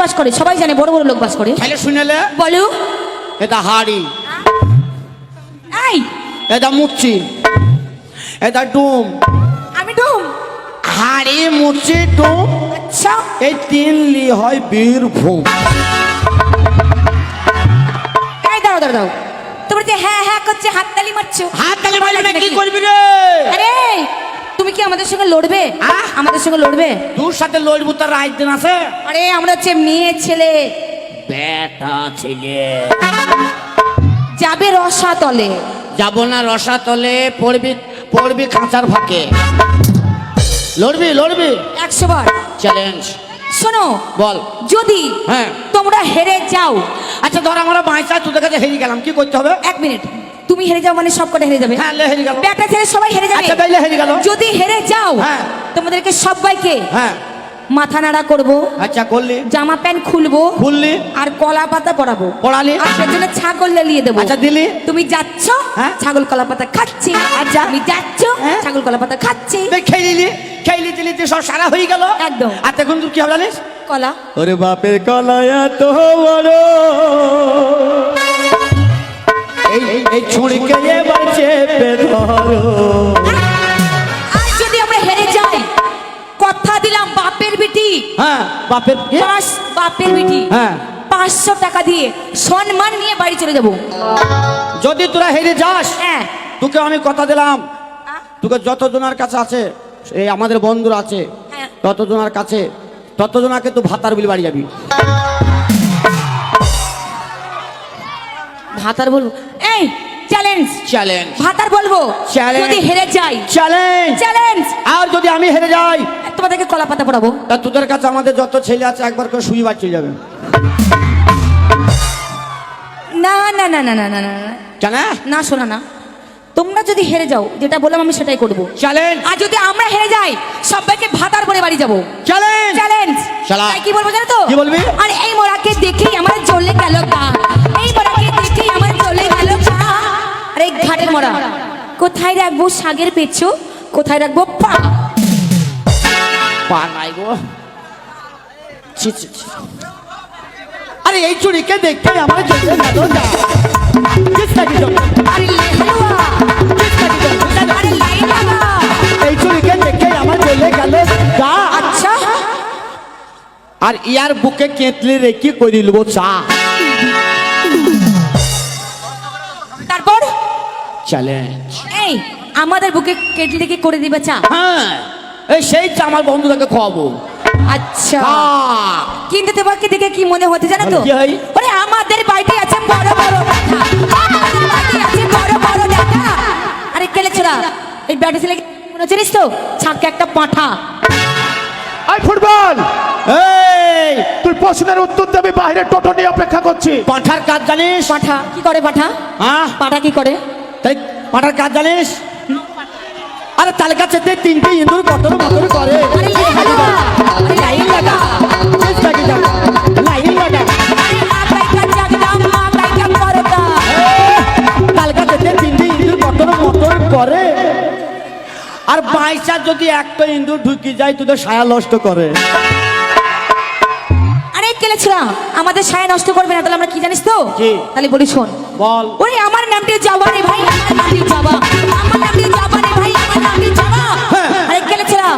বাস করে, সবাই জানে বড় বড় লোক বাস করে। তাহলে শুনেলে বলো। এটা হাড়ি, এই এটা মুচ্ছি, এটা ডুম। আমি ডুম? হাড়ি, মুচ্ছি, ডুম, আচ্ছা এই তিনলি হয় বীরভূম। এই দাঁড়াও দাঁড়াও দাঁড়াও, তোমরা যে হ্যাঁ হ্যাঁ করছে, হাততালি মারছো। হাততালি মারলে না কি করবি রে? আরে তুমি কি আমাদের সঙ্গে লড়বে? হ্যাঁ? আমাদের সঙ্গে লড়বে? তোর সাথে লড়বো তার রাত দিন আছে? আরে আমরা হচ্ছে মেয়ে ছেলে, বেটা ছেলে। যাবে রসাতলে। যাবো না রসাতলে, পড়বি পড়বি খাঁচার ফাঁকে। লড়বি লড়বি 100 বার চ্যালেঞ্জ। শোনো, বল। যদি হ্যাঁ তোমরা হেরে যাও, আচ্ছা ধর আমরা বাইচা তোদের কাছে হেরে গেলাম, কি করতে হবে? 1 মিনিট, তুমি হেরে যাও মানে সব কটা হেরে যাবে। হ্যাঁ লে হেরে গেল, ব্যাটা ছেলে সবাই হেরে যাবে। আচ্ছা তাইলে হেরে গেল। যদি হেরে যাও, হ্যাঁ তোমাদেরকে সবাইকে হ্যাঁ মাথা নাড়া করবো, আচ্ছা করলি, জামা প্যান্ট খুলবো, খুললি, আর কলা পাতা পরাবো, পড়ালি, আর সেজন্য ছাগল লেলিয়ে দেবো। আচ্ছা দিলি, তুমি যাচ্ছ, হ্যাঁ ছাগল কলা পাতা খাচ্ছে। আচ্ছা তুমি যাচ্ছ, হ্যাঁ ছাগল কলা পাতা খাচ্ছে। খেলিলি খেলি দিলি তুই সব সারা হয়ে গেল একদম। আর তখন তুই কি হবে জানিস? কলা। ওরে বাপের কলা এত বড়, এই ছুরিকে এবার চেপে ধরো। আর যদি আমরা হেরে যাই, কথা দিলাম বাপের বিটি, হ্যাঁ বাপের বাপের বিটি, হ্যাঁ 500 টাকা দিয়ে সম্মান নিয়ে বাড়ি চলে যাবো। যদি তোরা হেরে যাস, হ্যাঁ তোকে আমি কথা দিলাম, তোকে যতজনের কাছে আছে, এই আমাদের বন্ধুরা আছে, হ্যাঁ। ততজনের কাছে ততজনাকে তুই ভাতার বিল বাড়ি যাবি। ভাতার বলবো? এই চ্যালেঞ্জ, চ্যালেঞ্জ, ভাতার বলবো চ্যালেঞ্জ। যদি হেরে যাই, চ্যালেঞ্জ, চ্যালেঞ্জ। আর যদি আমি হেরে যাই, তোমাদেরকে কলা পাতা পড়াবো। তা তোদের কাছে আমাদের যত ছেলে আছে একবার করে শুই বাড়ি চলে যাবে। না না না না না না না না। কেন? না শোনা না, তোমরা যদি হেরে যাও, যেটা বললাম আমি সেটাই করবো। চ্যালেঞ্জ। আর যদি আমরা হেরে যাই, সবাইকে ভাতার পরে বাড়ি যাবো। Challenge, challenge. শালা। তাই কি বলবো জানো তো? কি বলবি? আর এই মোড়াকে দেখেই আমার জ্বলে গেল গা, এই মোড়াকে দেখেই আমার জ্বলে গেল গা। আর এই ঘাটের মোড়া, কোথায় রাখবো শাগের পেছু, কোথায় রাখবো পা? পা নাই গো। ছি ছি ছি। আরে এই চুরিকে দেখতে আমার জ্বলে গেল গা। কিসটা কি জ্বলে? আরে লে হালুয়া, কিসটা কি জ্বলে? আরে লাইন লাগা। এই চুরিকে দেখে আমার জ্বলে গেল গা। আচ্ছা, আর ইয়ার বুকে কেতলি রেখে করে নেবো চা। তারপর চ্যালেঞ্জ। এই আমাদের বুকে কেটলি থেকে করে দিবে চা? হ্যাঁ, এই সেই চা আমার বন্ধুদেরকে খাওয়াবো। আচ্ছা, হ্যাঁ। কিন্তু তোমাকে দেখে কি মনে হতে জানো তো? কি হয়? ওরে আমাদের বাড়িতে আছে বড় বড় দেখা, আমাদের বাড়িতে আছে বড় বড় দেখা। আরে কেলে ছোড়া, এই ব্যাটা ছেলে মনে চিনিস তো? ছাকে একটা পাঁঠা। আই ফুটবল, এই তুই প্রশ্নের উত্তর দেবে, বাইরে টোটো নিয়ে অপেক্ষা করছি। পাঁঠার কাজ জানিস? পাঁঠা কি করে? পাঁঠা, হ্যাঁ পাঁঠা কি করে? তাই পাঁঠার কাজ জানিস? আরে তাল গাছেতে 3টে ইঁদুর কতর মতর করে। আরে লে হালুয়া, আরে লাইন লাগা। কিসটা কি জ্বলে? লাইন লাগা। আরে মা কাইকা জাগদাম, মা কাইকা করতা। তাল গাছেতে 3টে ইঁদুর কতর মতর করে। আর বাইচা যদি একটা ইঁদুর ঢুকি যায় তোদের সায়া নষ্ট করে। আরে কেলে ছোড়া, আমাদের ছায়া নষ্ট করবে না, তাহলে আমরা কি জানিস তো? কি? তাহলে বলি শোন। বল। ওরে আমার নামটি যাবা রে ভাই, আমার নামটি যাবা, আমার নামটি যাবা রে ভাই, আমার নামটি যাবা। আরে কেলে ছোড়া,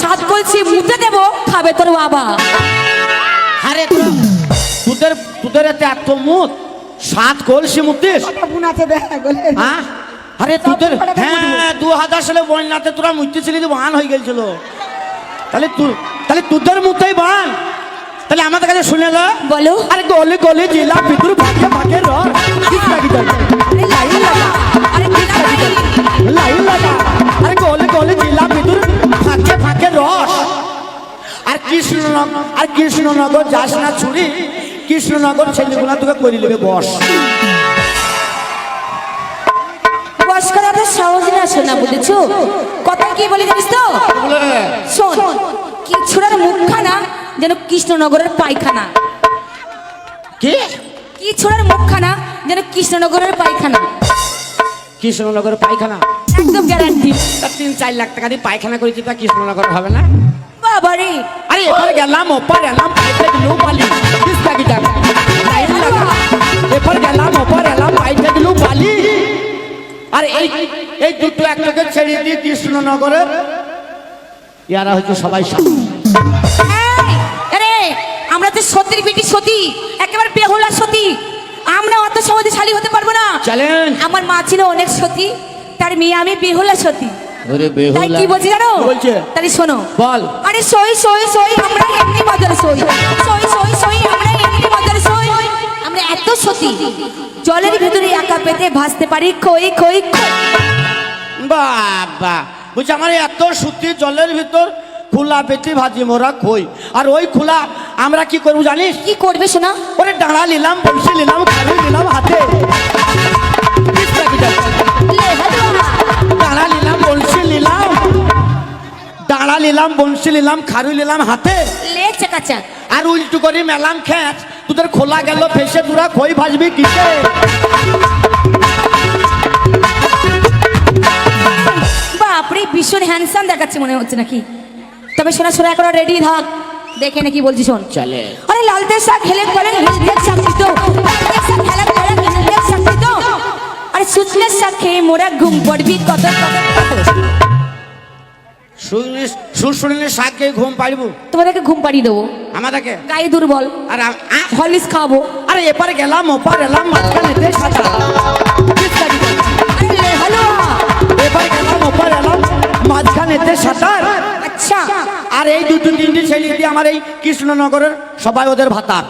সাত কলসি মুতে দেবো, খাবে তোর বাবা। আরে তোদের তোদের এত মুখ, 7 কলসি মুতিস? হ্যাঁ? আরে তোদের হ্যাঁ 2000 সালে বন্যাতে তোরা মুততেছিলি, বান হয়ে গেছিল। তাহলে তোদের মুতেই বান। তাহলে আমাদের কাছে শুনে লো। বলো। আরে গলি গলি জিলা ভিতর ভাগে ভাগে র। কিসটা কি জ্বলে? আরে লাইন লাগা, আরে কিলা ভাই। লাইন লাগা। আরে গলি গলি জিলা ভিতর ফাঁকে ফাঁকে রস। আর কৃষ্ণনগর যাস না ছুরি, কৃষ্ণনগর ছেলেগুলা তোকে করে নেবে বস। বস করা তো সহজ না শোনা, বুঝেছো? কথা কি বলি জানিস তো? শোন, কি ছোড়ার মুখখানা যেন কৃষ্ণনগরের পায়খানা। কি? কি ছোড়ার মুখখানা যেন কৃষ্ণনগরের পায়খানা। কৃষ্ণনগর পায়খানা? একদম গ্যারান্টি। 3-4 লাখ টাকা দিয়ে পায়খানা করেছি, তা কৃষ্ণনগর হবে না? বাবারে, আরে এবার গেলাম ওপার এলাম পাইতে দিলেও পালি। রীতি কৃষ্ণনগরের ইয়ারা হচ্ছে সবাই সাথী। এই, আরে আমরা তো সতীর বেটি সতী, একেবারে বেহুলা সতী। আমরা অত সহজে হতে পারবো না। চ্যালেঞ্জ। আমার মা ছিল অনেক সতী, তার মেয়ে আমি বেহুলা সতী। ওরে তাই বেহুলা কি বলছি জানো? কি বলছে? তাহলে শোনো। বল। আরে সই সই সই আমরা এমনি মজার সই, সই সই সই আমরা এমনি মজার সই। আমরা এত সতী, জলের ভিতরে একা পেতে ভাসতে পারি খই খই খই। বাবা বুঝছি আমার এত সত্যি জলের ভিতর খোলা পেটি ভাজি মোরা খই, আর ওই খোলা আমরা কি করবো জানিস? কি করবে শোনা? ওরে ডাঁড়া নিলাম, বলছি নিলাম, খালি নিলাম হাতে। লে হালুয়া। ডাঁড়া নিলাম, বলছি নিলাম, ডাঁড়া নিলাম, বলছি নিলাম, খারু নিলাম হাতে। লে চাকাচাক। আর উল্টু করি মেলাম খেঁচ, তোদের খোলা গেল ফেসে, তোরা খই ভাজবি কিসে? বাপরে ভীষণ হ্যান্ডসাম দেখাচ্ছে মনে হচ্ছে নাকি? তবে শোনা শোনা এখন রেডি থাক, দেখে নাকি বলছি শোন। চলে আরে লালতে শাক খেলে করে হেলথ শাক দিত, লালতে শাক খেলে করে হেলথ শাক দিত। আরে সুচলে শাক খেয়ে মোরা ঘুম পড়বি কত কত কত। শুনলে শাক খেয়ে ঘুম পাইব? তোমাদেরকে ঘুম পাড়িয়ে দেবো, আমাদেরকে গায়ে দুর্বল, আর হরলিক্স খাওয়াবো। আরে এপারে গেলাম ওপার এলাম মাঝখানেতে সাঁচা। আরে লে হালুয়া। এপারে গেলাম ওপার এলাম মাঝখানেতে সাঁতার। আচ্ছা আর এই দুটো তিনটি ছেলে দিয়ে আমার এই কৃষ্ণনগরের সবাই ওদের ভাতার।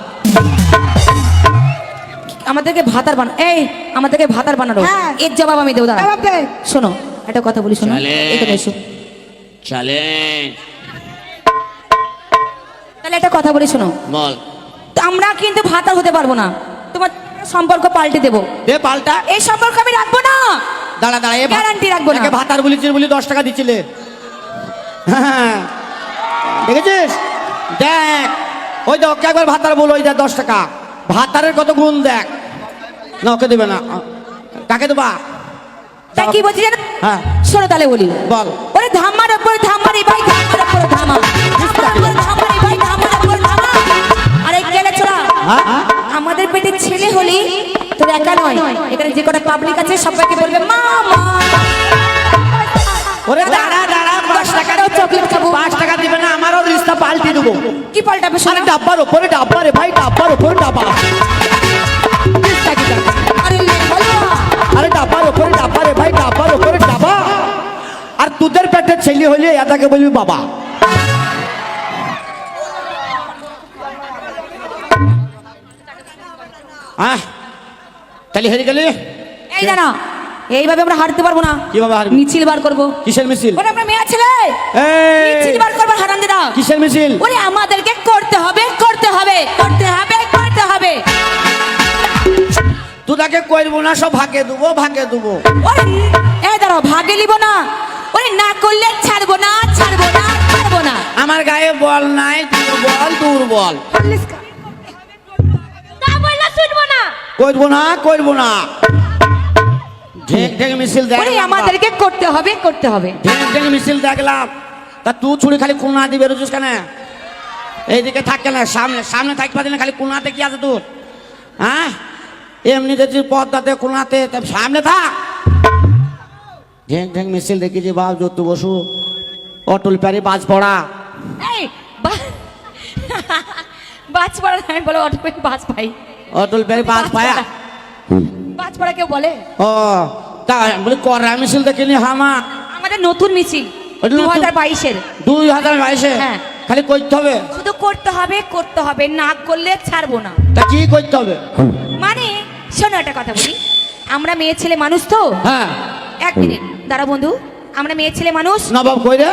আমাদেরকে ভাতার বানানো, এই আমাদেরকে ভাতার বানানো, এর জবাব আমি দেবো। দাঁড়া শোনো, একটা কথা বলি শোনো, চলে। এখানে এসো। চলে তাহলে একটা কথা বলি শোনো, বল। তো আমরা কিন্তু ভাতার হতে পারবো না, তোমার সম্পর্ক পাল্টে দেবো। দে পাল্টা। এই সম্পর্ক আমি রাখবো না। দাঁড়া দাঁড়া, Guarantee রাখবো না। একে ভাতার বলেছিস বলি 10 টাকা দিছিলে। হ্যাঁ দেখেছিস? দেখ ওই দেখ ওকে একবার ভাতার বলো, ওই দেখ 10 টাকা ভাতারের কত গুণ দেখ। না ওকে দেবে না, কাকে দেবা? তাই কি বলছি জানো? হ্যাঁ শোনো তাহলে বলি, বল। ওরে ধামার উপর ধামারি ভাই, ধামার উপর ধামা, ধামার উপর ধামারি ভাই, ধামার উপর ধামা। আরে গেলে ছোড়া, হ্যাঁ? আমাদের পেটে ছেলে হলি তোর একা নয়, এখানে যে কটা পাবলিক আছে সবাইকে বলবে মা মা। ওরে দাঁড়া দাঁড়া, 5 টাকা টাকারও চকলেট খাবো। 5 টাকা দিবে না, আমারও রিস্তা পাল্টি দেবো। কি পাল্টাবে আরে শোনো? ডাব্বার উপরে ডাব্বা রে ভাই, ডাব্বার উপরে ডাব্বা। আরে লে হালুয়া। আরে ডাব্বার উপরে ডাব্বা রে ভাই, ডাব্বার উপরে ডাব্বা। আর তোদের পেটে ছেলে হলে এটাকে বলবি বাবা। তাহলে হেরে গেলি? এই জানা, এইভাবে আমরা হারতে পারবো না। কিভাবে হারবি? মিছিল বার করবো। কিসের মিছিল? ওরে আমরা মেয়ে ছেলে, এই, মিছিল বার করবো হারামজাদা। কিসের মিছিল? ওরে আমাদেরকে করতে হবে করতে হবে করতে হবে করতে হবে। তোদাকে করবো না, সব ভাগে দেবো ভাগে দেবো। ওরে এই দাঁড়াও, ভাগে নিব না। ওরে না করলে ছাড়বো না ছাড়বো না ছাড়বো না। আমার গায়ে বল নাই, দুর্বল দুর্বল। তা বললে শুনবো না। করবো না করবো না। ঢেক ঢেক মিছিল ওরে দেখলাম, আমাদেরকে করতে হবে করতে হবে। ঢেক ঢেক মিছিল দেখলাম। তা তুই ছুরি খালি কোনা দিয়ে বেরোছিস কেন? এইদিকে থাক কেন? সামনে সামনে থাকতে পারছি না, খালি কোনাতে কি আছে তোর? হ্যাঁ এমনিতে তুই পদ্মাতে কোনাতে, সামনে থাক। ঢেক ঢেক মিছিল দেখেছি বাপ, যত বসু অটল প্যারি বাজ পড়া। এই বাজ পড়া আমি বলো, অটো বাজ ভাই, অটল প্যারি বাজ পায়া। বাজ পড়া কেউ বলে? ও তা বলি করা মিছিল দেখিনি হামা। আমাদের নতুন মিছিল ওটা নতুন? 2022-এর। 2022-এ হ্যাঁ। খালি করতে হবে? শুধু করতে হবে, না করলে ছাড়বো না। তা কি করতে হবে? মানে শোনো একটা কথা বলি, আমরা মেয়ে ছেলে মানুষ তো। হ্যাঁ এক মিনিট দাঁড়া বন্ধু, আমরা মেয়ে ছেলে মানুষ। নবাব কই রে?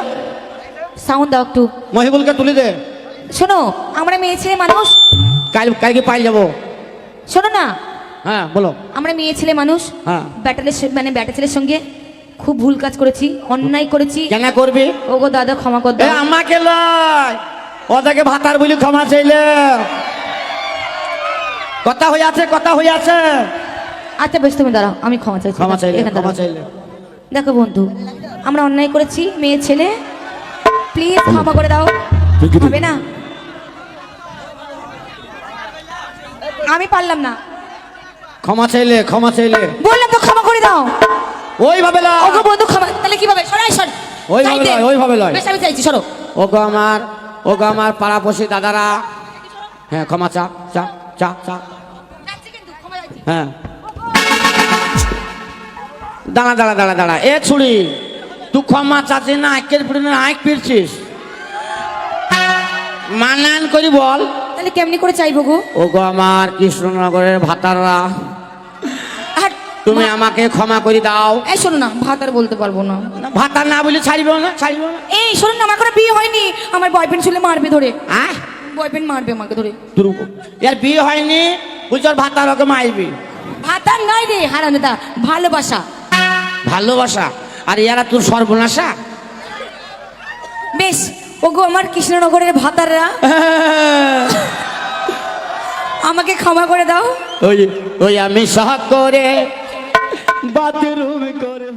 সাউন্ড দাও একটু। মহিবুলকে তুলি দে। শোনো, আমরা মেয়ে ছেলে মানুষ। কালকে পাই যাবো। শোনো না, হ্যাঁ বলো। আমরা মেয়ে ছেলে মানুষ, হ্যাঁ। ব্যাটা ছেলের সঙ্গে খুব ভুল কাজ করেছি, অন্যায় করেছি। কেন করবি? ওগো দাদা ক্ষমা কর এ দাও। আমাকে লয়, ওদেরকে ভাতার বলি ক্ষমা চাইলে। কথা হয়ে আছে, কথা হয়ে আছে। আচ্ছা বেশ, তুমি দাঁড়াও, আমি ক্ষমা চাইছি। ক্ষমা চাইলে, এখানে ক্ষমা দাঁড়াও। চাইলে। দেখো বন্ধু, আমরা অন্যায় করেছি, মেয়ে ছেলে প্লিজ ক্ষমা করে দাও। হবে না, আমি পারলাম না। ক্ষমা চাইলে, ক্ষমা চাইলে। বললাম তো ক্ষমা করে দাও। ওইভাবে না। ওগো বন্ধু ক্ষমা, তাহলে কিভাবে? শোনো ওইভাবে চাইতে। লয়, ওইভাবে লয়। বেশ, আমি চাইছি, সরো। ওগো আমার পাড়াপড়শি দাদারা, হ্যাঁ ক্ষমা চা চা চা চা, হ্যাঁ দাঁড়া দাঁড়া দাঁড়া দাঁড়া, এ ছুড়ি তুই ক্ষমা চাচ্ছি না, আঁকের পিড়ে না আঁক পিড়ছিস, মানান করি বল। তাহলে কেমনি করে চাইবো গো? ওগো আমার কৃষ্ণনগরের ভাতাররা, আর তুমি আমাকে ক্ষমা করে দাও। এই শোনো না, ভাত আর বলতে পারবো না। ভাতার না বলে ছাড়িব না, ছাড়িব না। এই শোনো না, আমার কোনো বিয়ে হয়নি, আমার বয়ফ্রেন্ড ছিল মারবে ধরে, আহ বয়ফ্রেন্ড মারবে আমাকে ধরে। তুই এর বিয়ে হয়নি, বুঝছ ভাতার ওকে মারবি। ভাত আর নয় রে হারানেদা, ভালোবাসা। ভালোবাসা আর ইয়ারা তোর সর্বনাশা। বেশ, ওগো আমার কৃষ্ণনগরের ভাতাররা, আমাকে ক্ষমা করে দাও। ওই ওই আমি শখ করে বাথরুম করে